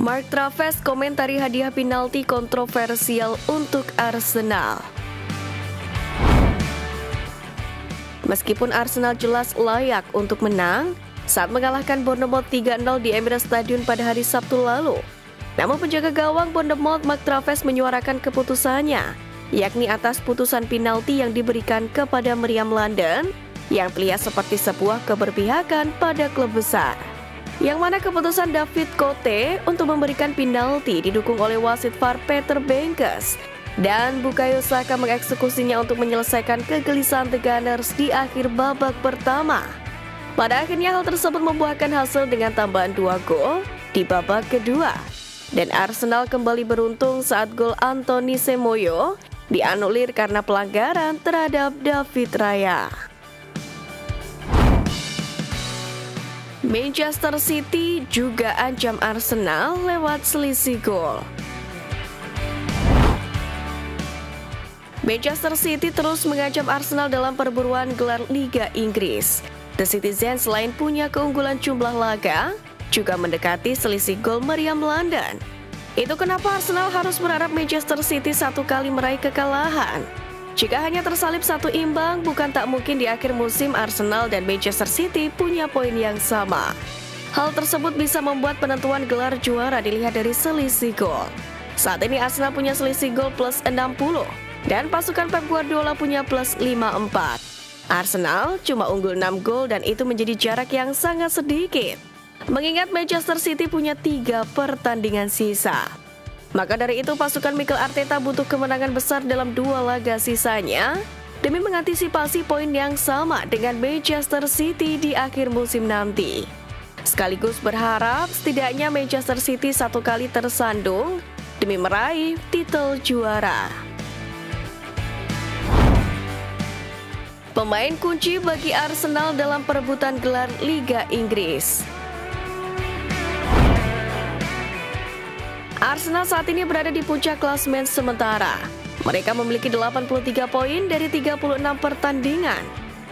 Mark Traves komentari hadiah penalti kontroversial untuk Arsenal. Meskipun Arsenal jelas layak untuk menang saat mengalahkan Bournemouth 3-0 di Emirates Stadium pada hari Sabtu lalu, namun penjaga gawang Bournemouth Mark Traves menyuarakan keputusannya, yakni atas putusan penalti yang diberikan kepada Meriam London yang terlihat seperti sebuah keberpihakan pada klub besar. Yang mana keputusan David Cote untuk memberikan penalti didukung oleh wasit VAR Peter Benkes dan Bukayo Saka mengeksekusinya untuk menyelesaikan kegelisahan The Gunners di akhir babak pertama. Pada akhirnya hal tersebut membuahkan hasil dengan tambahan 2 gol di babak kedua. Dan Arsenal kembali beruntung saat gol Anthony Semenyo dianulir karena pelanggaran terhadap David Raya. Manchester City juga ancam Arsenal lewat selisih gol. Manchester City terus mengancam Arsenal dalam perburuan gelar Liga Inggris. The Citizens selain punya keunggulan jumlah laga, juga mendekati selisih gol Meriam London. Itu kenapa Arsenal harus berharap Manchester City satu kali meraih kekalahan. Jika hanya tersalip satu imbang, bukan tak mungkin di akhir musim Arsenal dan Manchester City punya poin yang sama. Hal tersebut bisa membuat penentuan gelar juara dilihat dari selisih gol. Saat ini Arsenal punya selisih gol plus 60 dan pasukan Pep Guardiola punya plus 54. Arsenal cuma unggul 6 gol dan itu menjadi jarak yang sangat sedikit. Mengingat Manchester City punya 3 pertandingan sisa. Maka dari itu pasukan Mikel Arteta butuh kemenangan besar dalam 2 laga sisanya demi mengantisipasi poin yang sama dengan Manchester City di akhir musim nanti. Sekaligus berharap setidaknya Manchester City satu kali tersandung demi meraih titel juara. Pemain kunci bagi Arsenal dalam perebutan gelar Liga Inggris. Arsenal saat ini berada di puncak klasemen sementara. Mereka memiliki 83 poin dari 36 pertandingan.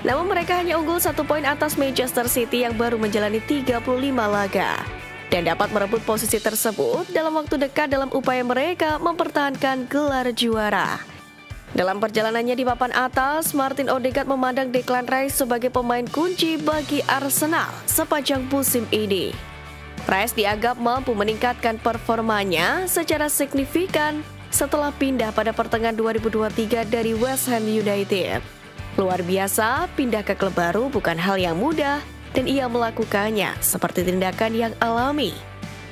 Namun mereka hanya unggul 1 poin atas Manchester City yang baru menjalani 35 laga. Dan dapat merebut posisi tersebut dalam waktu dekat dalam upaya mereka mempertahankan gelar juara. Dalam perjalanannya di papan atas, Martin Odegaard memandang Declan Rice sebagai pemain kunci bagi Arsenal sepanjang musim ini. Rice dianggap mampu meningkatkan performanya secara signifikan setelah pindah pada pertengahan 2023 dari West Ham United. Luar biasa, pindah ke klub baru bukan hal yang mudah dan ia melakukannya seperti tindakan yang alami.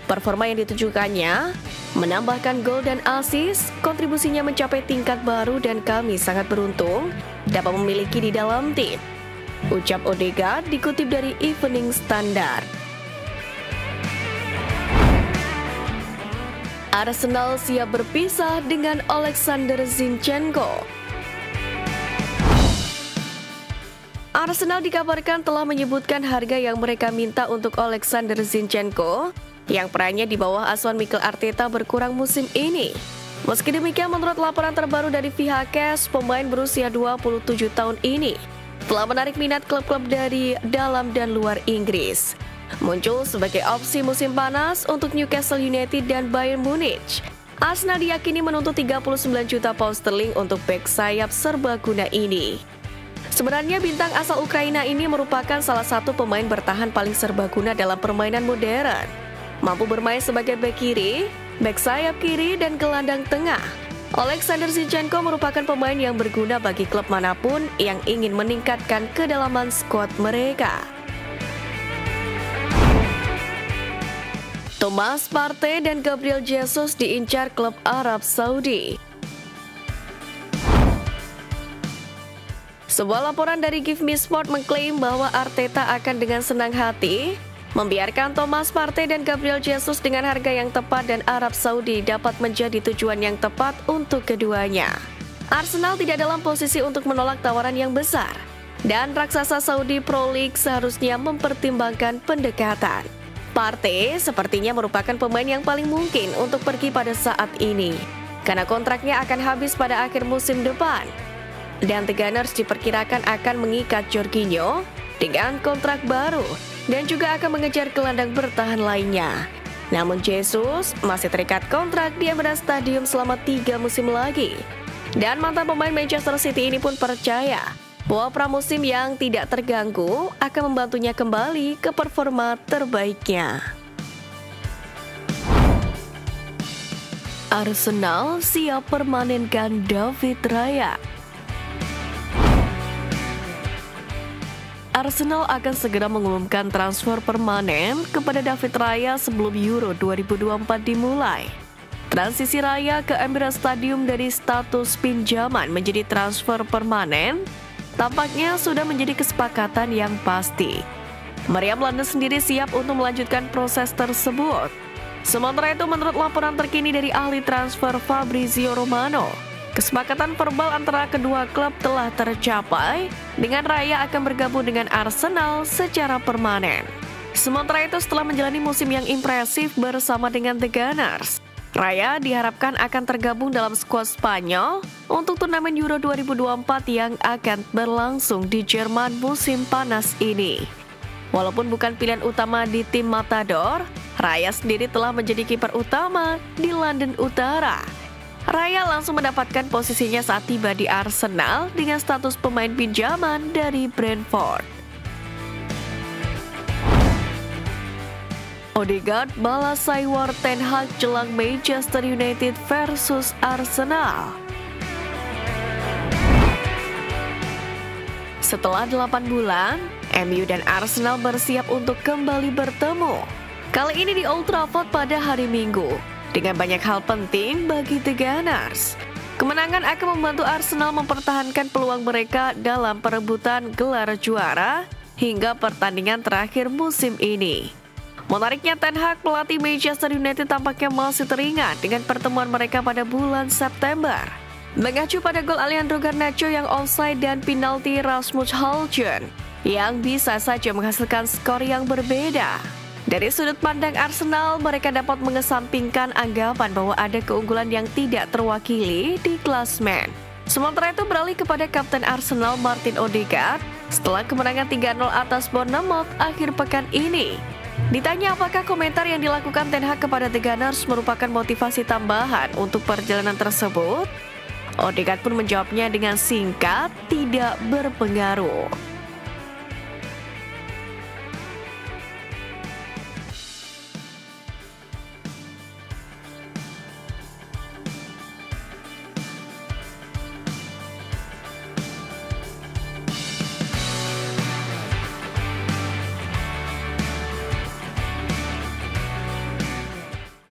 Performa yang ditunjukkannya menambahkan gol dan assist, kontribusinya mencapai tingkat baru dan kami sangat beruntung dapat memiliki di dalam tim. Ucap Odegaard dikutip dari Evening Standard. Arsenal siap berpisah dengan Alexander Zinchenko. Arsenal dikabarkan telah menyebutkan harga yang mereka minta untuk Alexander Zinchenko yang perannya di bawah asuhan Mikel Arteta berkurang musim ini. Meski demikian, menurut laporan terbaru dari pihak AS, pemain berusia 27 tahun ini telah menarik minat klub-klub dari dalam dan luar Inggris. Muncul sebagai opsi musim panas untuk Newcastle United dan Bayern Munich. Arsenal diyakini menuntut 39 juta pound sterling untuk bek sayap serbaguna ini. Sebenarnya bintang asal Ukraina ini merupakan salah satu pemain bertahan paling serbaguna dalam permainan modern. Mampu bermain sebagai bek kiri, bek sayap kiri, dan gelandang tengah. Alexander Zinchenko merupakan pemain yang berguna bagi klub manapun yang ingin meningkatkan kedalaman skuad mereka. Thomas Partey dan Gabriel Jesus diincar klub Arab Saudi. Sebuah laporan dari Give Me Sport mengklaim bahwa Arteta akan dengan senang hati membiarkan Thomas Partey dan Gabriel Jesus dengan harga yang tepat dan Arab Saudi dapat menjadi tujuan yang tepat untuk keduanya. Arsenal tidak dalam posisi untuk menolak tawaran yang besar dan raksasa Saudi Pro League seharusnya mempertimbangkan pendekatan. Partey sepertinya merupakan pemain yang paling mungkin untuk pergi pada saat ini karena kontraknya akan habis pada akhir musim depan. Dan The Gunners diperkirakan akan mengikat Jorginho dengan kontrak baru dan juga akan mengejar gelandang bertahan lainnya. Namun Jesus masih terikat kontrak di Emirates Stadium selama 3 musim lagi. Dan mantan pemain Manchester City ini pun percaya bahwa pramusim yang tidak terganggu akan membantunya kembali ke performa terbaiknya. Arsenal siap permanenkan David Raya. Arsenal akan segera mengumumkan transfer permanen kepada David Raya sebelum Euro 2024 dimulai. Transisi Raya ke Emirates Stadium dari status pinjaman menjadi transfer permanen tampaknya sudah menjadi kesepakatan yang pasti. Meriam London sendiri siap untuk melanjutkan proses tersebut. Sementara itu, menurut laporan terkini dari ahli transfer Fabrizio Romano, kesepakatan verbal antara kedua klub telah tercapai dengan Raya akan bergabung dengan Arsenal secara permanen. Sementara itu, setelah menjalani musim yang impresif bersama dengan The Gunners, Raya diharapkan akan tergabung dalam skuad Spanyol untuk turnamen Euro 2024 yang akan berlangsung di Jerman musim panas ini. Walaupun bukan pilihan utama di tim Matador, Raya sendiri telah menjadi kiper utama di London Utara. Raya langsung mendapatkan posisinya saat tiba di Arsenal dengan status pemain pinjaman dari Brentford. Odegaard balas saiwar Ten Hag jelang Manchester United versus Arsenal. Setelah 8 bulan, MU dan Arsenal bersiap untuk kembali bertemu. Kali ini di Old Trafford pada hari Minggu, dengan banyak hal penting bagi The Gunners. Kemenangan akan membantu Arsenal mempertahankan peluang mereka dalam perebutan gelar juara hingga pertandingan terakhir musim ini. Menariknya, Ten Hag pelatih Manchester United tampaknya masih teringat dengan pertemuan mereka pada bulan September. Mengacu pada gol Alejandro Garnacho yang offside dan penalti Rasmus Højlund yang bisa saja menghasilkan skor yang berbeda. Dari sudut pandang Arsenal, mereka dapat mengesampingkan anggapan bahwa ada keunggulan yang tidak terwakili di klasemen. Sementara itu beralih kepada kapten Arsenal Martin Odegaard setelah kemenangan 3-0 atas Bournemouth akhir pekan ini. Ditanya apakah komentar yang dilakukan Ten Hag kepada The Gunners merupakan motivasi tambahan untuk perjalanan tersebut, Odegaard pun menjawabnya dengan singkat, tidak berpengaruh.